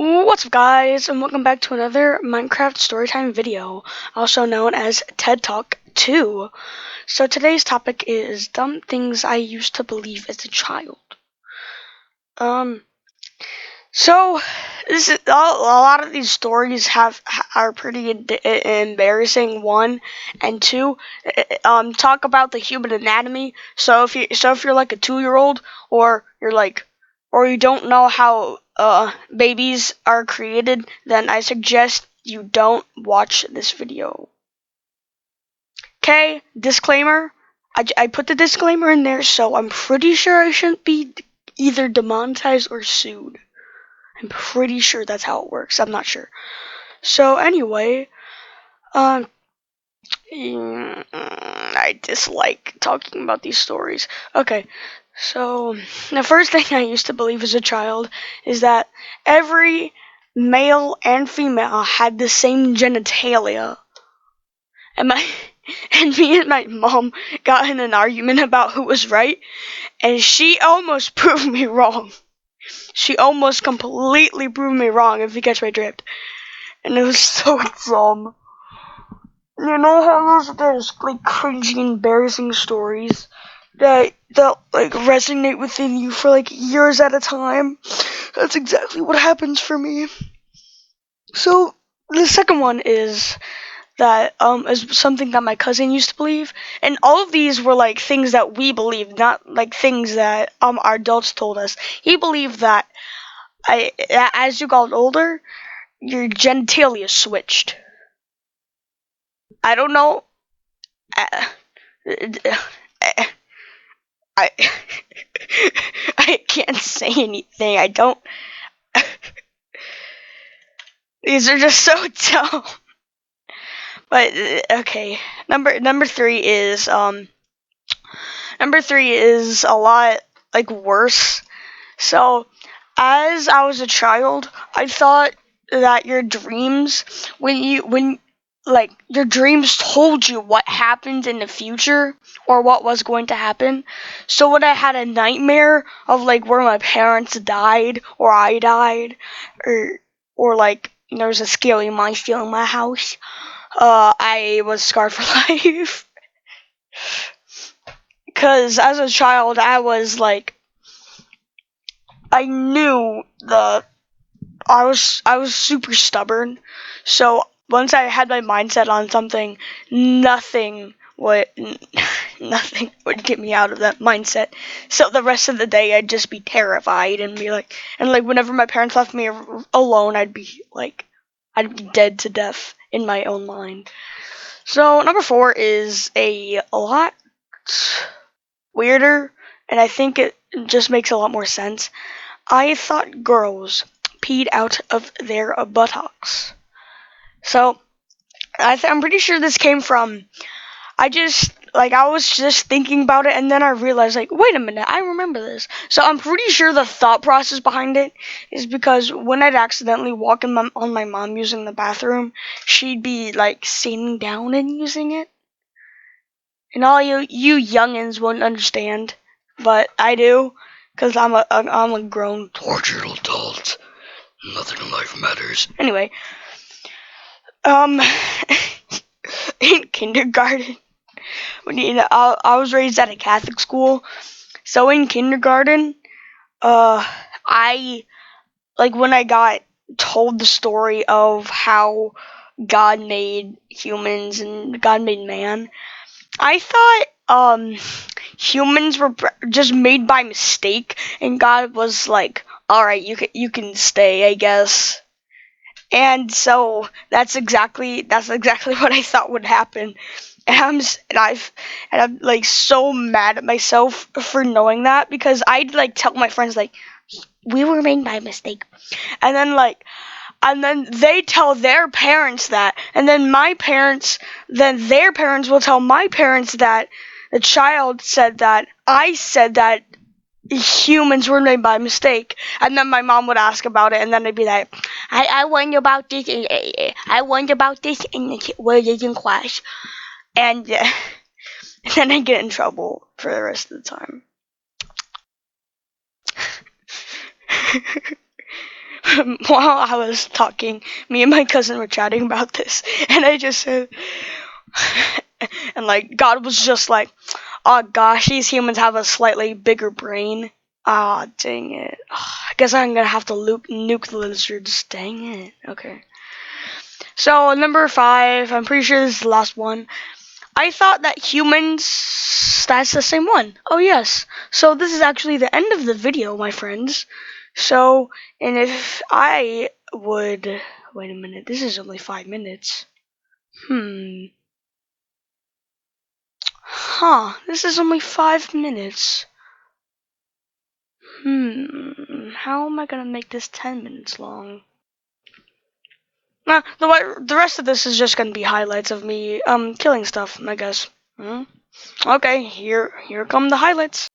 What's up, guys, and welcome back to another Minecraft Storytime video, also known as TedTalk 2. So today's topic is dumb things I used to believe as a child. So this is, a lot of these stories are pretty embarrassing. One and two, talk about the human anatomy. So if you're like a 2-year-old, or you don't know how babies are created, then I suggest you don't watch this video. Okay, disclaimer. I put the disclaimer in there, so I'm pretty sure I shouldn't be either demonetized or sued. I'm pretty sure that's how it works. I'm not sure. So anyway, I dislike talking about these stories. Okay, so the first thing I used to believe as a child is that every male and female had the same genitalia. And me and my mom got in an argument about who was right, and she almost proved me wrong. She almost completely proved me wrong, if you catch my drift. And it was so dumb. You know how there's like cringy, embarrassing stories that like resonate within you for like years at a time? That's exactly what happens for me. So the second one is that is something that my cousin used to believe, and all of these were like things that we believed, not like things that our adults told us. He believed that as you got older, your genitalia switched. I don't know. I I can't say anything. I don't. These are just so dumb. But okay, number three is a lot like worse. So, as I was a child, I thought that your dreams, when your dreams told you what happened in the future or what was going to happen. So when I had a nightmare of like where my parents died or I died, or like there was a scary monster in my house, I was scarred for life. Because as a child, I was like, I knew I was super stubborn. So once I had my mindset on something, nothing would get me out of that mindset. So the rest of the day, I'd just be terrified and be like, whenever my parents left me alone, I'd be dead to death in my own mind. So number 4 is a lot weirder, and I think it just makes a lot more sense. I thought girls peed out of their buttocks. So I'm pretty sure this came from, I was just thinking about it, and then I realized, like, wait a minute, I remember this. So I'm pretty sure the thought process behind it is because when I'd accidentally walk on my mom using the bathroom, she'd be like sitting down and using it. And all you youngins wouldn't understand, but I do, because I'm a grown, tortured adult. Nothing in life matters. Anyway, in kindergarten, I was raised at a Catholic school, so in kindergarten, I when I got told the story of how God made humans and God made man, I thought humans were just made by mistake, and God was like, "All right, you can stay, I guess." And so that's exactly what I thought would happen. And I'm like so mad at myself for knowing that, because I'd like tell my friends like, we were made by mistake, and then they tell their parents that, and then their parents will tell my parents that the child said that I said that humans were made by mistake, and then my mom would ask about it, and then they'd be like, I wonder about this, in religion class, and then I get in trouble for the rest of the time. while I was talking, me and my cousin were chatting about this, and I just said, and like God was just like, oh gosh, these humans have a slightly bigger brain. Ah, dang it. I guess I'm gonna have to nuke the lizards. Dang it. Okay. So, number 5, I'm pretty sure this is the last one. I thought that humans, that's the same one. Oh, yes. So, this is actually the end of the video, my friends. So, and if I would. Wait a minute, this is only 5 minutes. This is only 5 minutes. How am I gonna make this 10 minutes long? Nah, the rest of this is just gonna be highlights of me killing stuff, I guess. Okay, here come the highlights.